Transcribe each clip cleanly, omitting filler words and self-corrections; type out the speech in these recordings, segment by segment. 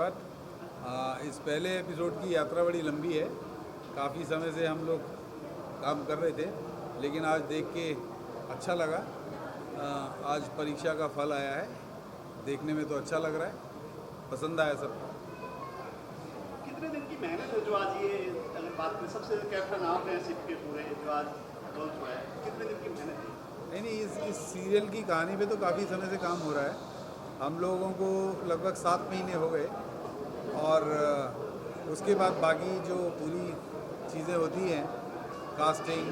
धन्यवाद। इस पहले एपिसोड की यात्रा बड़ी लंबी है। काफ़ी समय से हम लोग काम कर रहे थे, लेकिन आज देख के अच्छा लगा। आज परीक्षा का फल आया है, देखने में तो अच्छा लग रहा है, पसंद आया सबको। कितने दिन की मेहनत है जो आज ये अगर बात करें, सबसे कैप्टन आप हैं शिप के पूरे जो आज लॉन्च हुआ है, कितने दिन की मेहनत है? नहीं, इस सीरियल की कहानी पे तो काफ़ी समय से काम हो रहा है। हम लोगों को लगभग 7 महीने हो गए, और उसके बाद बाकी जो पूरी चीज़ें होती हैं, कास्टिंग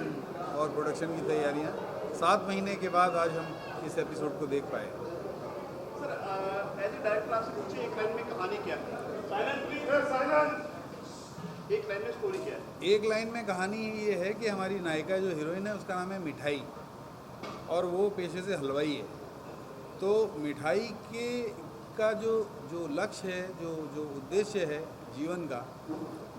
और प्रोडक्शन की तैयारियां, 7 महीने के बाद आज हम इस एपिसोड को देख पाए। सर एज ए डायरेक्टर आपसे पूछे, एक लाइन में कहानी क्या है? Silent please, silent. एक लाइन में स्टोरी क्या है? एक लाइन में कहानी ये है कि हमारी नायिका जो हीरोइन है उसका नाम है मिठाई, और वो पेशे से हलवाई है। तो मिठाई के का जो लक्ष्य है, जो उद्देश्य है जीवन का,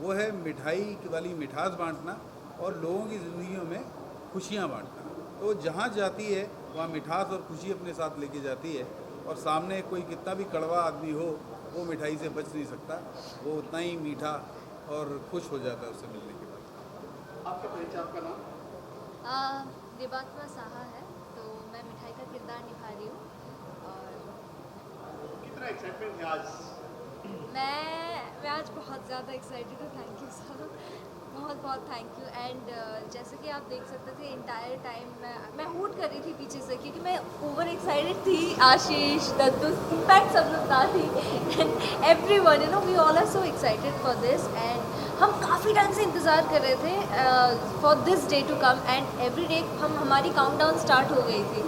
वो है मिठाई वाली मिठास बांटना और लोगों की ज़िंदगियों में खुशियाँ बांटना। तो जहाँ जाती है वहाँ मिठास और खुशी अपने साथ लेके जाती है, और सामने कोई कितना भी कड़वा आदमी हो, वो मिठाई से बच नहीं सकता। वो उतना ही मीठा और खुश हो जाता है उससे मिलने के बाद। आपका परिचय, आपका नाम? देवात्मा साहा है, तो मैं मिठाई का किरदार निभा रही हूँ। और कितना एक्साइटमेंट है आज? मैं आज बहुत ज़्यादा एक्साइटेड हूँ। थैंक यू सर, बहुत थैंक यू। एंड जैसे कि आप देख सकते थे, इंटायर टाइम मैं हूट कर रही थी पीछे से, क्योंकि मैं ओवर एक्साइटेड थी। आशीष, दद्दू, इनफैक्ट सब लोग था थी, and everyone, you know, we all are so excited for this. And हम काफ़ी टाइम से इंतज़ार कर रहे थे for this day to come, and every day हमारी काउंटडाउन स्टार्ट हो गई थी।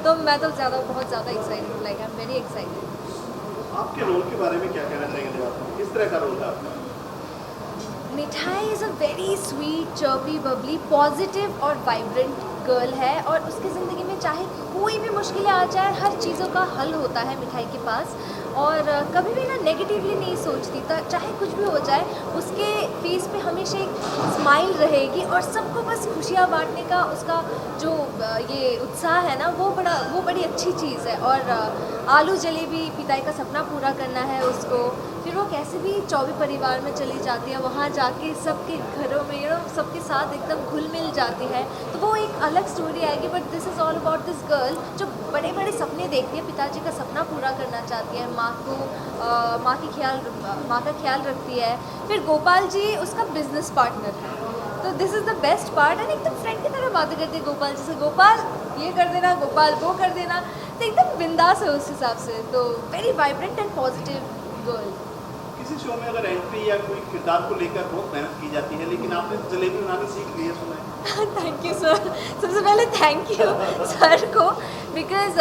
तो मैं तो बहुत ज़्यादा excited, like I am very excited. आपके रोल के बारे में क्या कहना चाहेंगे आप? किस तरह का रोल था आपका? मिठाई is a very sweet, chirpy, Babli, positive और वाइब्रेंट गर्ल है, और उसकी ज़िंदगी में चाहे कोई भी मुश्किलें आ जाए, हर चीज़ों का हल होता है मिठाई के पास। और कभी भी ना नेगेटिवली नहीं सोचती, तो चाहे कुछ भी हो जाए, उसके फेस पे हमेशा एक स्माइल रहेगी, और सबको बस खुशियाँ बांटने का उसका जो ये उत्साह है ना, वो बड़ी अच्छी चीज़ है। और आलू जलेबी पिताई का सपना पूरा करना है उसको, फिर वो कैसे भी चौबे परिवार में चली जाती है, वहाँ जाके सबके घरों में, यू नो, सबके साथ एकदम घुल मिल जाती है। तो वो एक अलग स्टोरी आएगी। But this is all about this girl जो बड़े बड़े सपने देखती है, पिताजी का सपना पूरा करना चाहती है, माँ का ख्याल रखती है। फिर गोपाल जी उसका बिजनेस पार्टनर है। तो this is the best part, and एकदम फ्रेंड की तरह बातें करती है गोपाल जी से। गोपाल ये कर देना, गोपाल वो कर देना, तो एकदम बिंदास है उस हिसाब से। तो very vibrant and positive girl. किसी शो में अगर एंट्री या कोई किरदार को लेकर बहुत मेहनत की जाती है, लेकिन आपने जलेबी बनानी सीख ली है, सुना है? थैंक यू सर, सबसे पहले थैंक यू सर को, बिकॉज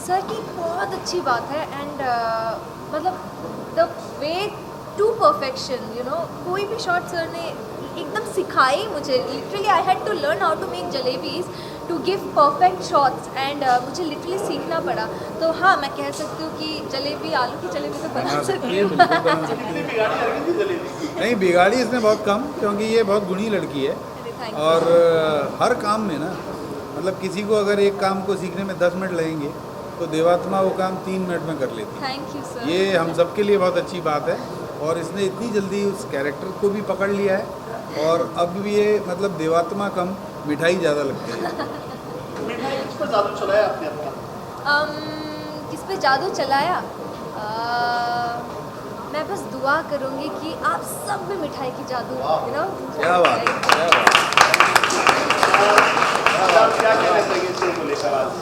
सर की बहुत अच्छी बात है। एंड मतलब the way to perfection, you know, कोई भी शॉट सर ने एकदम सिखाई मुझे। Literally I had to learn how to make jalebis to give perfect shots, and मुझे लिटरली सीखना पड़ा। तो हाँ, मैं कह सकती हूँ कि जलेबी, आलू की जलेबी तो बना सकती हूँ। कितनी बिगाड़ी आ रही थी जलेबी? नहीं, बिगाड़ी इसने बहुत कम, क्योंकि ये बहुत गुणी लड़की है। और हर काम में ना, मतलब किसी को अगर एक काम को सीखने में 10 मिनट लगेंगे, तो देवात्मा वो काम 3 मिनट में कर लेती है। Thank you sir. ये हम सबके लिए बहुत अच्छी बात है, और इसने इतनी जल्दी उस कैरेक्टर को भी पकड़ लिया है, और अब भी ये मतलब देवात्मा कम मिठाई ज़्यादा लगती है। मिठाई किस पर जादू चलाया आपने अपना? किस पे जादू चलाया? मैं बस दुआ करूँगी कि आप सब में मिठाई की जादू, यू नो। क्या बात है, क्या बात है। आप क्या कहना चाहेंगे इस शो को लेकर आज?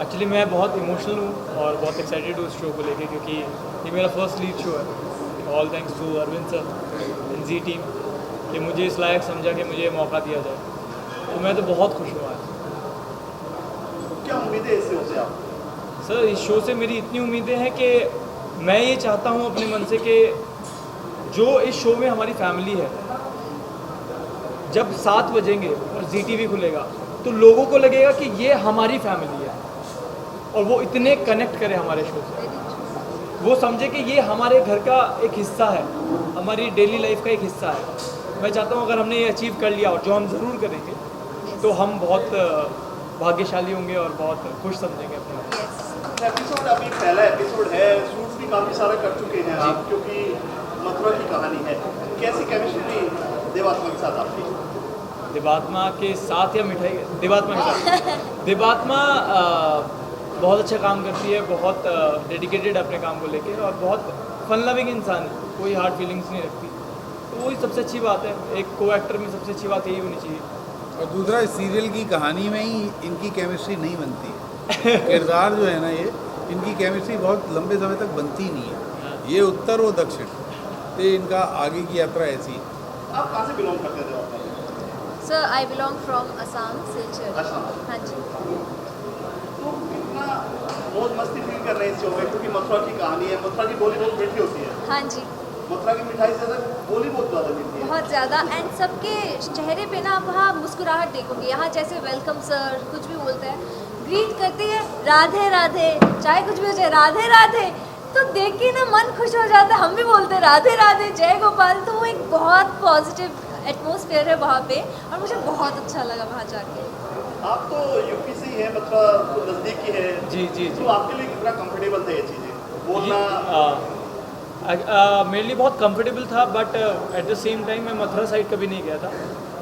एक्चुअली मैं बहुत इमोशनल हूँ और बहुत एक्साइटेड हूँ इस शो को लेके, क्योंकि ये मेरा फर्स्ट लीड शो है। All thanks to Arvind sir and Zee team कि मुझे इस लायक समझा कि मुझे मौका दिया जाए। तो मैं तो बहुत खुश हूँ आज। क्या उम्मीदें इससे होते आप? सर, इस शो से मेरी इतनी उम्मीदें हैं कि मैं ये चाहता हूँ अपने मन से कि जो इस शो में हमारी फैमिली है, जब 7 बजेंगे और ZTV खुलेगा तो लोगों को लगेगा कि ये हमारी फैमिली है, और वो इतने कनेक्ट करे हमारे शो से, वो समझे कि ये हमारे घर का एक हिस्सा है, हमारी डेली लाइफ का एक हिस्सा है। मैं चाहता हूँ अगर हमने ये अचीव कर लिया, और जो हम ज़रूर करेंगे, तो हम बहुत भाग्यशाली होंगे और बहुत खुश समझेंगे अपने आप। एपिसोड अभी पहला एपिसोड है, शूट भी भी काफ़ी सारा कर चुके हैं आप, क्योंकि मथुरा की कहानी है। कैसी केमिस्ट्री देवात्मा के साथ आपकी? देवात्मा के साथ या मिठाई? देवात्मा के साथ। देवात्मा बहुत अच्छा काम करती है, बहुत डेडिकेटेड अपने काम को लेके, और बहुत फन लविंग इंसान है, कोई हार्ड फीलिंग्स नहीं रखती। तो वही सबसे अच्छी बात है, एक को एक्टर में सबसे अच्छी बात यही होनी चाहिए। और दूसरा, इस सीरियल की कहानी में ही इनकी केमिस्ट्री नहीं बनती है। किरदार जो है ना, ये इनकी केमिस्ट्री बहुत लंबे समय तक बनती नहीं है। ये उत्तर, वो दक्षिण, तो इनका आगे की यात्रा ऐसी है। आप कहाँ से बिलोंग करते थे आप? Sir I belong from Assam, Silchar. Assam. हाँ जी। तो कितना मौज मस्ती फील कर रहे हैं इस शो में, क्योंकि मथुरा की कहानी है, मथुरा की बोली बहुत मीठी होती है। हाँ जी, मथुरा की मिठाई से ज़्यादा बोली बहुत ज़्यादा मिलती है। बहुत ज़्यादा। एंड सबके चेहरे पे ना आप वहाँ मुस्कुराहट देखोगे। यहाँ जैसे वेलकम सर कुछ भी बोलते हैं, ग्रीट करते हैं राधे राधे, चाहे कुछ भी हो जाए राधे राधे, तो देख के ना मन खुश हो जाता है। हम भी बोलते हैं राधे राधे, जय गोपाल। तो वो एक बहुत पॉजिटिव एटमॉस्फेयर है वहाँ पे, और मुझे बहुत अच्छा लगा वहाँ जाके। आप तो यूपी से ही है, मथुरा तो नज़दीक ही है। जी जी तो जी। आपके लिए कितना कंफर्टेबल था ये चीज़ें बोलना? मेरे लिए बहुत कंफर्टेबल था, but at the same time मैं मथुरा साइड कभी नहीं गया था।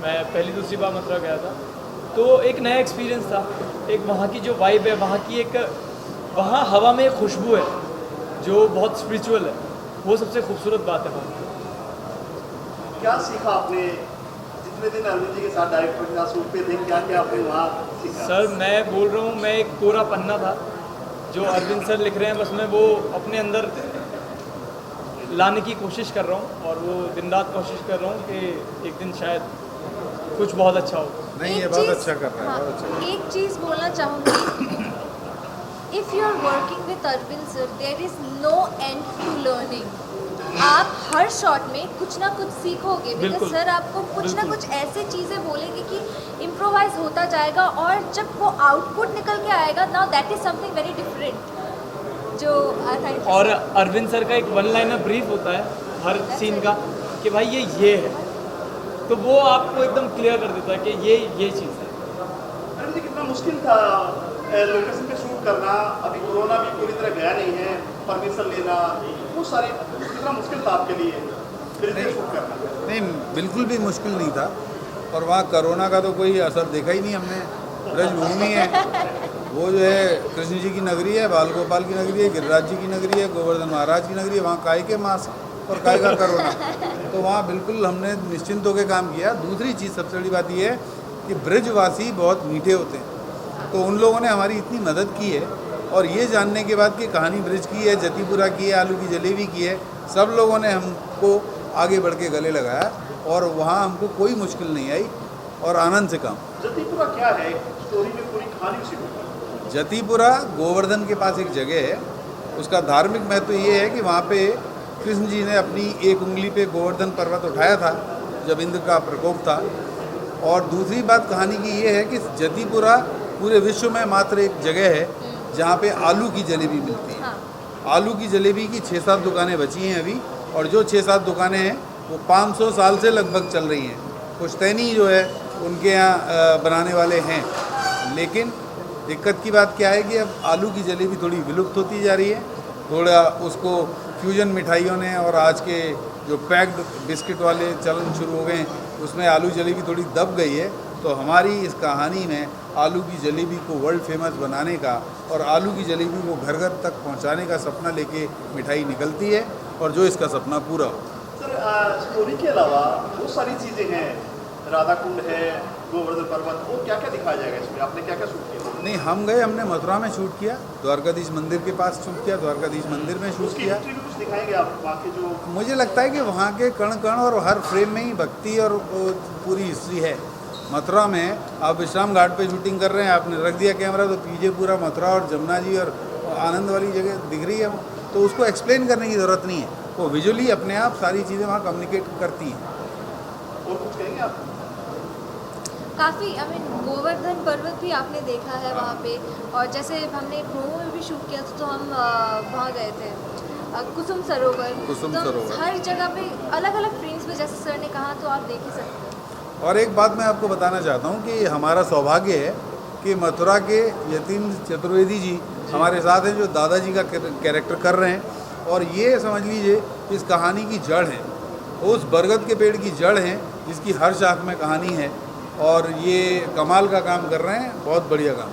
मैं पहली दूसरी बार मथुरा गया था, तो एक नया एक्सपीरियंस था। एक वहाँ की जो वाइब है, वहाँ की एक, वहाँ हवा में एक खुशबू है जो बहुत स्पिरिचुअल है, वो सबसे खूबसूरत बात है वहाँ। क्या सीखा आपने जितने दिन अरविंद जी के साथ डायरेक्टर के साथ शूट पे थे? क्या क्या आपने वहाँ सीखा? सर मैं बोल रहा हूँ, मैं एक कोरा पन्ना था जो अरविंद सर लिख रहे हैं, बस मैं वो अपने अंदर लाने की कोशिश कर रहा हूँ, और वो दिन रात कोशिश कर रहा हूँ कि एक दिन शायद कुछ बहुत अच्छा हो। नहीं, ये एक बहुत चीज़- अच्छा कर रहा है, हाँ, बहुत अच्छा। एक चीज़ बोलना चाहूँगी, if you are working with Arvind sir, there is no end to learning. आप हर शॉट में कुछ ना कुछ सीखोगे, बिकॉज बिल्कुल, सर आपको कुछ ना बिल्कुल। कुछ ऐसे चीज़ें बोलेंगे कि इम्प्रोवाइज होता जाएगा, और जब वो आउटपुट निकल के आएगा, now that is something very different. जो थैंक यू। और अरविंद सर का एक वन लाइनर ब्रीफ होता है हर सीन का, कि भाई ये है, तो वो आपको एकदम क्लियर कर देता है कि ये चीज़ है। अरविंद जी, कितना मुश्किल था लोकेशन पे शूट करना? अभी कोरोना भी पूरी तरह गया नहीं है, परमिशन लेना, वो सारे कितना मुश्किल था आपके लिए फिर से शूट करना? नहीं, बिल्कुल भी मुश्किल नहीं था। और वहाँ कोरोना का तो कोई असर देखा ही नहीं हमने। ब्रजभूमि है, वो जो है कृष्ण जी की नगरी है, बाल गोपाल की नगरी है, गिरिराज जी की नगरी है, गोवर्धन महाराज की नगरी है। वहाँ काय के मास्क और काय का कोरोना, तो वहाँ बिल्कुल हमने निश्चिंत होकर काम किया। दूसरी चीज़ सबसे बड़ी बात यह है कि ब्रजवासी बहुत मीठे होते हैं, तो उन लोगों ने हमारी इतनी मदद की है। और ये जानने के बाद कि कहानी ब्रिज की है, जतीपुरा की है, आलू की जलेबी की है, सब लोगों ने हमको आगे बढ़ के गले लगाया, और वहाँ हमको कोई मुश्किल नहीं आई, और आनंद से काम। जतीपुरा क्या है? स्टोरी में पूरी कहानी उसी को। जतीपुरा गोवर्धन के पास एक जगह है, उसका धार्मिक महत्व ये है कि वहाँ पे कृष्ण जी ने अपनी एक उंगली पे गोवर्धन पर्वत उठाया था जब इंद्र का प्रकोप था। और दूसरी बात कहानी की ये है कि जतीपुरा पूरे विश्व में मात्र एक जगह है जहाँ पे आलू की जलेबी मिलती है। हाँ। आलू की जलेबी की 6-7 दुकानें बची हैं अभी, और जो 6-7 दुकानें हैं वो 500 साल से लगभग चल रही हैं। पुश्तैनी जो है उनके यहाँ बनाने वाले हैं, लेकिन दिक्कत की बात क्या है कि अब आलू की जलेबी थोड़ी विलुप्त होती जा रही है। थोड़ा उसको फ्यूजन मिठाइयों ने और आज के जो पैक्ड बिस्किट वाले चलन शुरू हो गए हैं, उसमें आलू जलेबी थोड़ी दब गई है। तो हमारी इस कहानी में आलू की जलेबी को वर्ल्ड फेमस बनाने का और आलू की जलेबी को घर घर तक पहुंचाने का सपना लेके मिठाई निकलती है, और जो इसका सपना पूरा हो। सर, स्टोरी के अलावा बहुत सारी चीज़ें हैं, राधा कुंड है, गोवर्धन पर्वत, वो क्या क्या दिखाया जाएगा इसमें? आपने क्या क्या शूट किया? नहीं, हम गए, हमने मथुरा में शूट किया, द्वारकाधीश मंदिर के पास शूट किया, द्वारकाधीश मंदिर में शूट उसकी किया। हिस्ट्री भी कुछ दिखाएंगे आप वहाँ के? जो मुझे लगता है कि वहाँ के कण कण और हर फ्रेम में ही भक्ति और वो पूरी हिस्ट्री है। मथुरा में आप विश्राम घाट पे शूटिंग कर रहे हैं, आपने रख दिया कैमरा, तो पीछे पूरा मथुरा और जमुना जी और आनंद वाली जगह दिख रही है, तो उसको एक्सप्लेन करने की ज़रूरत नहीं है, वो विजुअली अपने आप सारी चीज़ें वहाँ कम्युनिकेट करती हैं। और कुछ कहेंगे आप? काफ़ी आई मीन गोवर्धन पर्वत भी आपने देखा है वहाँ पे, और जैसे हमने प्रोमो में भी शूट किया था, तो हम वहाँ गए थे कुसुम सरोवर। कुसुम तो सरोवर। हर जगह पे अलग अलग फ्रेम्स में, जैसे सर ने कहा, तो आप देख ही सकते हैं। और एक बात मैं आपको बताना चाहता हूँ कि हमारा सौभाग्य है कि मथुरा के यतीन चतुर्वेदी जी हमारे साथ हैं, जो दादाजी का कैरेक्टर कर रहे हैं। और ये समझ लीजिए इस कहानी की जड़ है, उस बरगद के पेड़ की जड़ है जिसकी हर शाख में कहानी है, और ये कमाल का काम कर रहे हैं, बहुत बढ़िया काम।